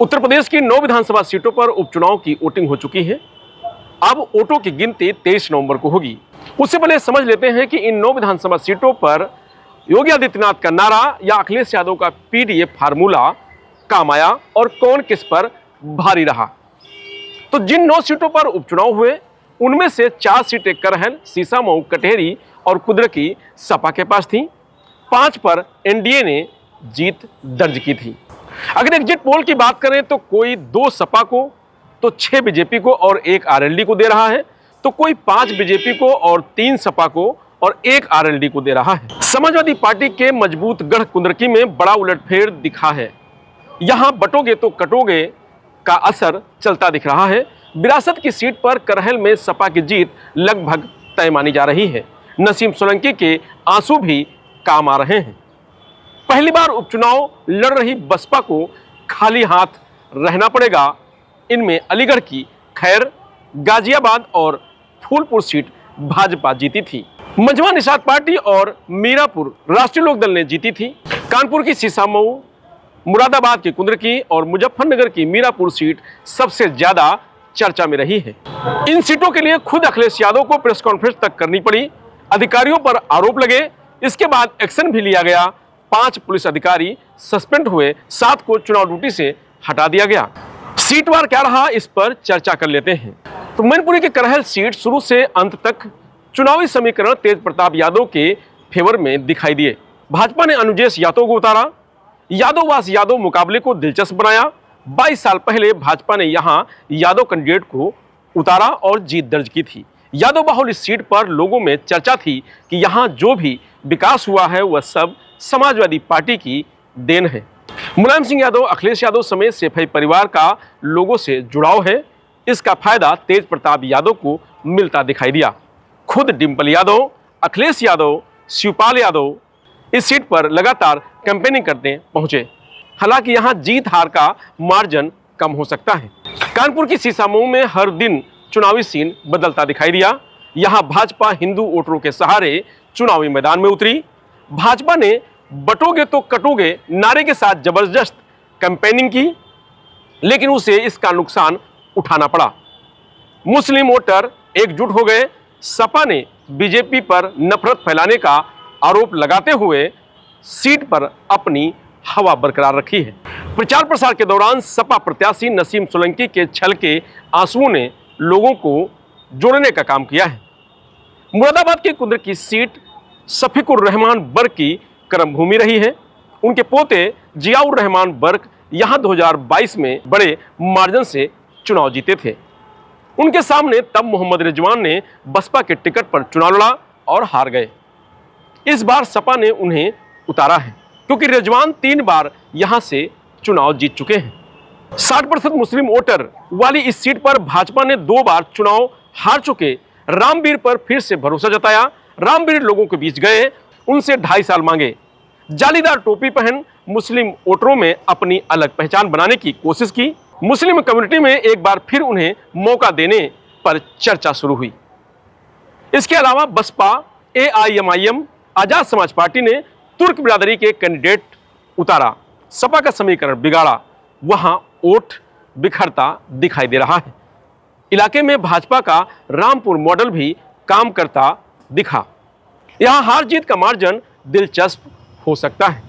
उत्तर प्रदेश की 9 विधानसभा सीटों पर उपचुनाव की वोटिंग हो चुकी है। अब वोटों की गिनती 23 नवंबर को होगी। उससे पहले समझ लेते हैं कि इन 9 विधानसभा सीटों पर योगी आदित्यनाथ का नारा या अखिलेश यादव का पीडीए फार्मूला काम आया और कौन किस पर भारी रहा। तो जिन 9 सीटों पर उपचुनाव हुए उनमें से 4 सीटें करहल, सीसामऊ, कटेहरी और कुद्रकी सपा के पास थीं। 5 पर एनडीए ने जीत दर्ज की थी। अगर एग्जिट पोल की बात करें तो कोई 2 सपा को, तो 6 बीजेपी को और 1 आरएलडी को दे रहा है, तो कोई 5 बीजेपी को और 3 सपा को और 1 आरएलडी को दे रहा है। समाजवादी पार्टी के मजबूत गढ़ कुंदरकी में बड़ा उलटफेर दिखा है। यहां बटोगे तो कटोगे का असर चलता दिख रहा है। विरासत की सीट पर करहल में सपा की जीत लगभग तय मानी जा रही है। नसीम सोलंकी के आंसू भी काम आ रहे हैं। पहली बार उपचुनाव लड़ रही बसपा को खाली हाथ रहना पड़ेगा। इनमें अलीगढ़ की खैर, गाजियाबाद और फूलपुर सीट भाजपा जीती थी। मंझवा निषाद पार्टी और मीरापुर राष्ट्रीय लोकदल ने जीती थी। कानपुर की सीसामऊ, मुरादाबाद की कुंदरकी और मुजफ्फरनगर की मीरापुर सीट सबसे ज्यादा चर्चा में रही है। इन सीटों के लिए खुद अखिलेश यादव को प्रेस कॉन्फ्रेंस तक करनी पड़ी। अधिकारियों पर आरोप लगे, इसके बाद एक्शन भी लिया गया। 5 पुलिस अधिकारी सस्पेंड हुए, 7 को चुनाव ड्यूटी से हटा दिया गया। सीटवार क्या रहा, इस पर चर्चा कर लेते हैं। तो मैनपुरी की करहल सीट शुरू से अंत तक चुनावी समीकरण तेज प्रताप यादव के फेवर में दिखाई दिए। भाजपा ने अनुजेश यादव को उतारा। यादववास यादव मुकाबले को दिलचस्प बनाया। 22 साल पहले भाजपा ने यहां यादव कैंडिडेट को उतारा और जीत दर्ज की थी। यादव बाहुल इस सीट पर लोगों में चर्चा थी कि यहां जो भी विकास हुआ है वह सब समाजवादी पार्टी की देन है। मुलायम सिंह यादव, अखिलेश यादव समेत सेफई परिवार का लोगों से जुड़ाव है। इसका फायदा तेज प्रताप यादव को मिलता दिखाई दिया। खुद डिंपल यादव, अखिलेश यादव, शिवपाल यादव इस सीट पर लगातार कैंपेनिंग करते पहुंचे। हालांकि यहां जीत हार का मार्जिन कम हो सकता है। कानपुर की सीसामऊ में हर दिन चुनावी सीन बदलता दिखाई दिया। यहां भाजपा हिंदू वोटरों के सहारे चुनावी मैदान में उतरी। भाजपा ने बटोगे तो कटोगे नारे के साथ जबरदस्त कैंपेनिंग की, लेकिन उसे इसका नुकसान उठाना पड़ा। मुस्लिम वोटर एकजुट हो गए। सपा ने बीजेपी पर नफरत फैलाने का आरोप लगाते हुए सीट पर अपनी हवा बरकरार रखी है। प्रचार प्रसार के दौरान सपा प्रत्याशी नसीम सोलंकी के छल के आंसुओं ने लोगों को जोड़ने का काम किया है। मुरादाबाद की कुंदरकी सीट शफीकुर रहमान बर्क की कर्मभूमि रही है। उनके पोते जियाउर रहमान बर्क यहां 2022 में बड़े मार्जिन से चुनाव जीते थे। उनके सामने तब मोहम्मद रिजवान ने बसपा के टिकट पर चुनाव लड़ा और हार गए। इस बार सपा ने उन्हें उतारा है क्योंकि रिजवान 3 बार यहां से चुनाव जीत चुके हैं। 60% मुस्लिम वोटर वाली इस सीट पर भाजपा ने 2 बार चुनाव हार चुके रामवीर पर फिर से भरोसा जताया। रामवीर लोगों के बीच गए, उनसे 2.5 साल मांगे। जालीदार टोपी पहन मुस्लिम वोटरों में अपनी अलग पहचान बनाने की कोशिश की। मुस्लिम कम्युनिटी में एक बार फिर उन्हें मौका देने पर चर्चा शुरू हुई। इसके अलावा बसपा, AIMIM, आजाद समाज पार्टी ने तुर्क बिरादरी के कैंडिडेट उतारा। सपा का समीकरण बिगाड़ा। वहां वोट बिखरता दिखाई दे रहा है। इलाके में भाजपा का रामपुर मॉडल भी काम करता दिखा। यहां हार जीत का मार्जिन दिलचस्प हो सकता है।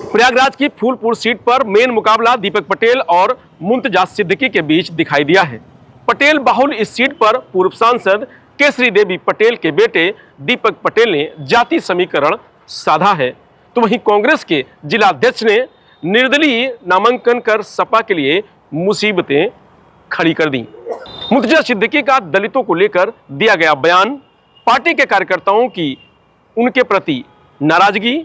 प्रयागराज की फूलपुर सीट पर मेन मुकाबला दीपक पटेल और मुंतजा सिद्दीकी के बीच दिखाई दिया है। पटेल बाहुल इस सीट पर पूर्व सांसद केसरी देवी पटेल के बेटे दीपक पटेल ने जाति समीकरण साधा है, तो वहीं कांग्रेस के जिला अध्यक्ष ने निर्दलीय नामांकन कर सपा के लिए मुसीबतें खड़ी कर दी। मुंतजा सिद्दीकी का दलितों को लेकर दिया गया बयान, पार्टी के कार्यकर्ताओं की उनके प्रति नाराजगी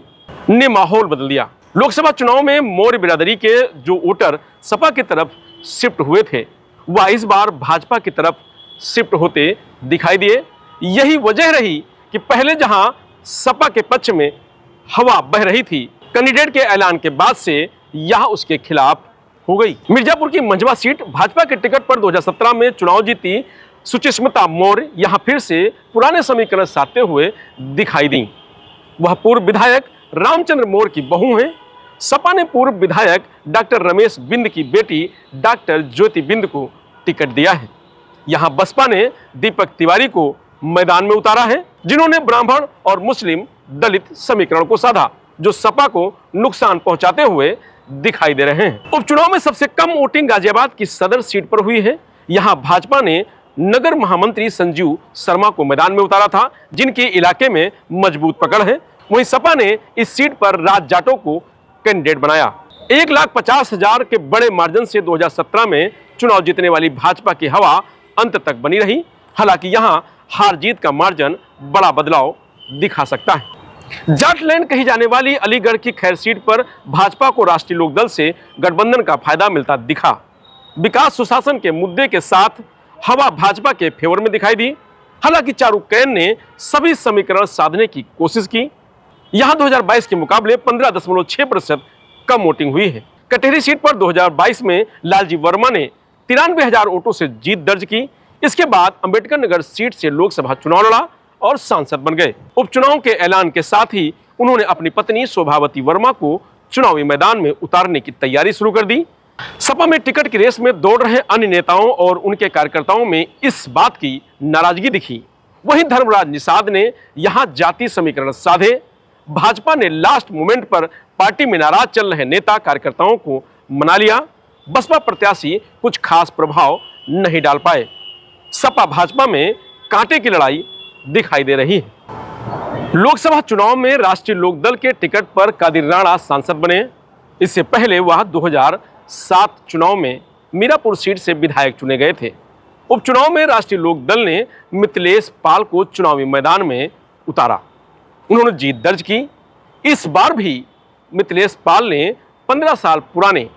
ने माहौल बदल दिया। लोकसभा चुनाव में मौर्य बिरादरी के जो वोटर सपा की तरफ शिफ्ट हुए थे वह इस बार भाजपा की तरफ शिफ्ट होते दिखाई दिए। यही वजह रही कि पहले जहां सपा के पक्ष में हवा बह रही थी, कैंडिडेट के ऐलान के बाद से यह उसके खिलाफ हो गई। मिर्जापुर की मंझवा सीट भाजपा के टिकट पर 2017 में चुनाव जीती सुचिस्मिता मौर्य यहां फिर से पुराने समीकरण साधते हुए दिखाई दी। वह पूर्व विधायक रामचंद्र मौर्य की बहू हैं। सपा ने पूर्व विधायक डॉक्टर रमेश बिंद की बेटी डॉक्टर ज्योति बिंद को टिकट दिया है। यहां बसपा ने दीपक तिवारी को मैदान में उतारा है, जिन्होंने ब्राह्मण और मुस्लिम दलित समीकरण को साधा, जो सपा को नुकसान पहुंचाते हुए दिखाई दे रहे हैं। उपचुनाव में सबसे कम वोटिंग गाजियाबाद की सदर सीट पर हुई है। यहां भाजपा ने नगर महामंत्री संजीव शर्मा को मैदान में उतारा था, जिनके इलाके में मजबूत पकड़ है। वहीं सपा ने इस सीट पर राज जाटव को कैंडिडेट बनाया। 1,50,000 के बड़े मार्जिन से 2017 में चुनाव जीतने वाली भाजपा की हवा अंत तक बनी रही। हालांकि यहां हार जीत का मार्जिन बड़ा बदलाव दिखा सकता है। जाटलैंड कही जाने वाली अलीगढ़ की खैर सीट पर भाजपा को राष्ट्रीय लोकदल से गठबंधन का फायदा मिलता दिखा। विकास सुशासन के मुद्दे के साथ हवा भाजपा के फेवर में दिखाई दी। हालांकि चारुकैन ने सभी समीकरण साधने की कोशिश की। यहां 2022 के मुकाबले 15.6% कम वोटिंग हुई है। कटेहरी सीट पर 2022 में लालजी वर्मा ने 93,000 वोटों से जीत दर्ज की। इसके बाद अंबेडकर नगर सीट से लोकसभा चुनाव लड़ा और सांसद बन गए। उपचुनाव के ऐलान के साथ ही उन्होंने अपनी पत्नी शोभावती वर्मा को चुनावी मैदान में उतारने की तैयारी शुरू कर दी। सपा में टिकट की रेस में दौड़ रहे अन्य नेताओं और उनके कार्यकर्ताओं में इस बात की नाराजगी दिखी। वहीं धर्मराज निषाद ने यहां जाति समीकरण साधे। भाजपा ने लास्ट मोमेंट पर पार्टी में नाराज चल रहे नेता कार्यकर्ताओं को मना लिया। बसपा प्रत्याशी कुछ खास प्रभाव नहीं डाल पाए। सपा भाजपा में कांटे की लड़ाई दिखाई दे रही है। लोकसभा चुनाव में राष्ट्रीय लोकदल के टिकट पर कादिर राणा सांसद बने। इससे पहले वह 2007 चुनाव में मीरापुर सीट से विधायक चुने गए थे। उपचुनाव में राष्ट्रीय लोकदल ने मिथिलेश पाल को चुनावी मैदान में उतारा। उन्होंने जीत दर्ज की। इस बार भी मिथिलेश पाल ने 15 साल पुराने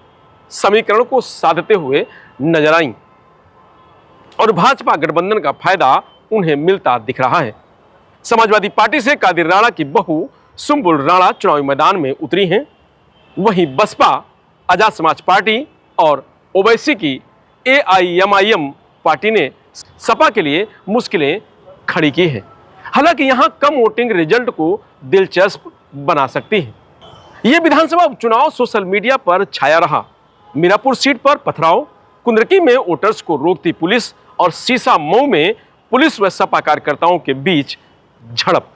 समीकरण को साधते हुए नजर आईं और भाजपा गठबंधन का फायदा उन्हें मिलता दिख रहा है। समाजवादी पार्टी से कादिर राणा की बहू सुम्बुल राणा चुनावी मैदान में उतरी हैं। वहीं बसपा, आजाद समाज पार्टी और ओवैसी की AIMIM पार्टी ने सपा के लिए मुश्किलें खड़ी की हैं। हालांकि यहां कम वोटिंग रिजल्ट को दिलचस्प बना सकती है। यह विधानसभा उपचुनाव सोशल मीडिया पर छाया रहा। मीरापुर सीट पर पथराव, कुंदरकी में वोटर्स को रोकती पुलिस और सीसामऊ में पुलिस व सपा कार्यकर्ताओं के बीच झड़प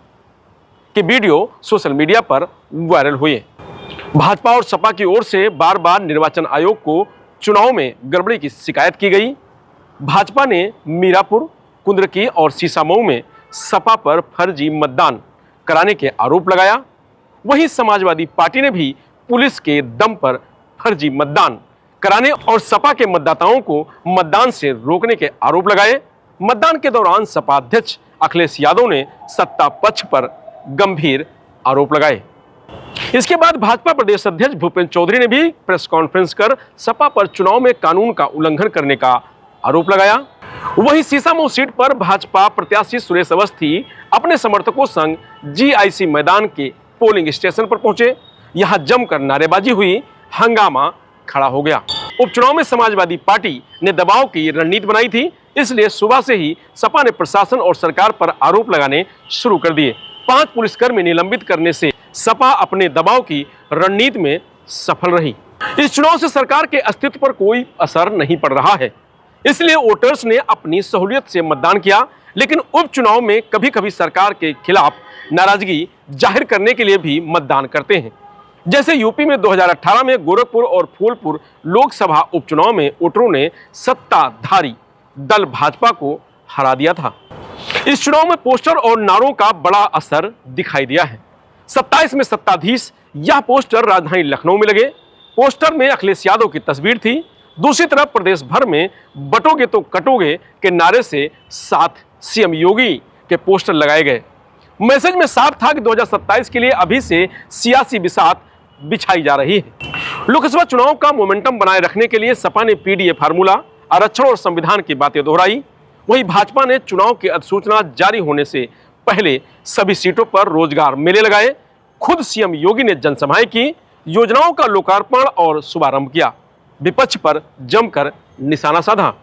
के वीडियो सोशल मीडिया पर वायरल हुए। भाजपा और सपा की ओर से बार बार निर्वाचन आयोग को चुनाव में गड़बड़ी की शिकायत की गई। भाजपा ने मीरापुर, कुंदरकी और सीसामऊ में सपा पर फर्जी मतदान कराने के आरोप लगाया। वहीं समाजवादी पार्टी ने भी पुलिस के दम पर फर्जी मतदान कराने और सपा के मतदाताओं को मतदान से रोकने के आरोप लगाए। मतदान के दौरान सपा अध्यक्ष अखिलेश यादव ने सत्ता पक्ष पर गंभीर आरोप लगाए। इसके बाद भाजपा प्रदेश अध्यक्ष भूपेंद्र चौधरी ने भी प्रेस कॉन्फ्रेंस कर सपा पर चुनाव में कानून का उल्लंघन करने का आरोप लगाया। वहीं सीसामऊ सीट पर भाजपा प्रत्याशी सुरेश अवस्थी अपने समर्थकों संग GIC मैदान के पोलिंग स्टेशन पर पहुंचे। यहां जमकर नारेबाजी हुई, हंगामा खड़ा हो गया। उपचुनाव में समाजवादी पार्टी ने दबाव की रणनीति बनाई थी, इसलिए सुबह से ही सपा ने प्रशासन और सरकार पर आरोप लगाने शुरू कर दिए। 5 पुलिसकर्मी निलंबित करने से सपा अपने दबाव की रणनीति में सफल रही। इस चुनाव से सरकार के अस्तित्व पर कोई असर नहीं पड़ रहा है, इसलिए वोटर्स ने अपनी सहूलियत से मतदान किया। लेकिन उपचुनाव में कभी कभी सरकार के खिलाफ नाराजगी जाहिर करने के लिए भी मतदान करते हैं। जैसे यूपी में 2018 में गोरखपुर और फूलपुर लोकसभा उपचुनाव में वोटरों ने सत्ताधारी दल भाजपा को हरा दिया था। इस चुनाव में पोस्टर और नारों का बड़ा असर दिखाई दिया है। 27 में सत्ताधीश यह पोस्टर राजधानी लखनऊ में लगे। पोस्टर में अखिलेश यादव की तस्वीर थी। दूसरी तरफ प्रदेश भर में बटोगे तो कटोगे के नारे से साथ CM योगी के पोस्टर लगाए गए। मैसेज में साफ था कि 2027 के लिए अभी से सियासी बिसात बिछाई जा रही है। लोकसभा चुनाव का मोमेंटम बनाए रखने के लिए सपा ने PDA फार्मूला, आरक्षण और संविधान की बातें दोहराई। वहीं भाजपा ने चुनाव की अधिसूचना जारी होने से पहले सभी सीटों पर रोजगार मेले लगाए। खुद CM योगी ने जनसभाएं की, योजनाओं का लोकार्पण और शुभारंभ किया। विपक्ष पर जमकर निशाना साधा।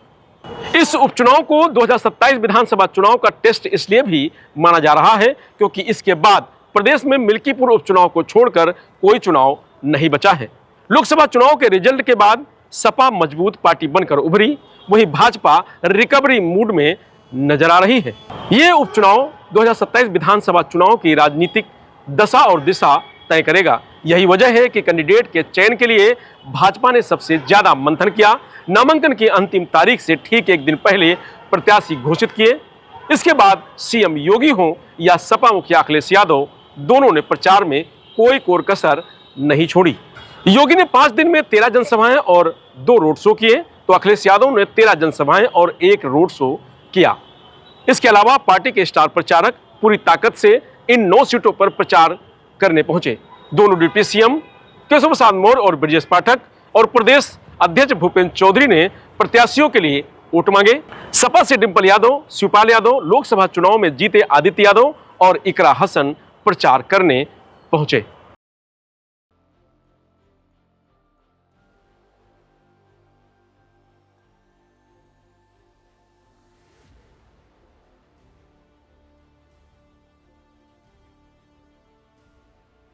इस उपचुनाव को 2027 विधानसभा चुनाव का टेस्ट इसलिए भी माना जा रहा है क्योंकि इसके बाद प्रदेश में मिल्कीपुर उपचुनाव को छोड़कर कोई चुनाव नहीं बचा है। लोकसभा चुनाव के रिजल्ट के बाद सपा मजबूत पार्टी बनकर उभरी, वहीं भाजपा रिकवरी मूड में नजर आ रही है। ये उपचुनाव 2027 विधानसभा चुनाव की राजनीतिक दशा और दिशा तय करेगा। यही वजह है कि कैंडिडेट के चयन के लिए भाजपा ने सबसे ज्यादा मंथन किया। नामांकन की अंतिम तारीख से ठीक एक दिन पहले प्रत्याशी घोषित किए। इसके बाद सीएम योगी हो या सपा मुखिया अखिलेश यादव, दोनों ने प्रचार में कोई कोर कसर नहीं छोड़ी। योगी ने 5 दिन में 13 जनसभाएं और 2 रोड शो किए, तो अखिलेश यादव ने 13 जनसभाएं और 1 रोड शो किया। इसके अलावा पार्टी के स्टार प्रचारक पूरी ताकत से इन 9 सीटों पर प्रचार करने पहुंचे। दोनों डिप्टी सीएम केशव प्रसाद मौर्य और ब्रजेश पाठक और प्रदेश अध्यक्ष भूपेंद्र चौधरी ने प्रत्याशियों के लिए वोट मांगे। सपा से डिंपल यादव, शिवपाल यादव, लोकसभा चुनाव में जीते आदित्य यादव और इकरा हसन प्रचार करने पहुंचे।